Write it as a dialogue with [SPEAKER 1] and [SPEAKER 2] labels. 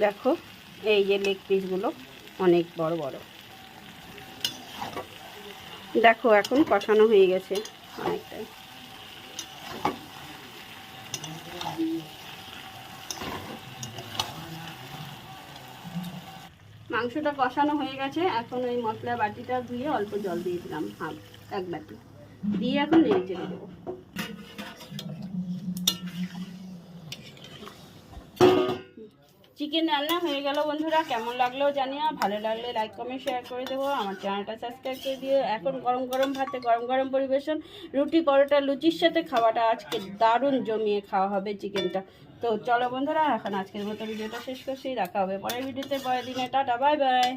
[SPEAKER 1] দেখো এই যে লেগ পিসগুলো অনেক বড় বড়। দেখো এখন কষানো হয়ে গেছে অনেকটাই। মাংসটা কষানো হয়ে গেছে। এখন ওই মশলা বাটিটা ধুয়ে অল্প জল দিয়ে দিলাম, এক বাটি দিয়ে এখন নেড়ে চেড়ে দেবো। চিকেন রান্না হয়ে গেল বন্ধুরা। কেমন লাগলো জানিও, ভালো লাগলে লাইক কমেন্ট শেয়ার করে দেবো, আমার চ্যানেলটা সাবস্ক্রাইব করে দিও। এখন গরম গরম ভাতে গরম গরম পরিবেশন, রুটি পরোটা লুচির সাথে খাওয়াটা আজকে দারুণ জমিয়ে খাওয়া হবে চিকেনটা। তো চলো বন্ধুরা, এখন আজকের মতো ভিডিওটা শেষ করছি। দেখা হবে পরের ভিডিওতে, পরের দিনে। Tata, bye bye.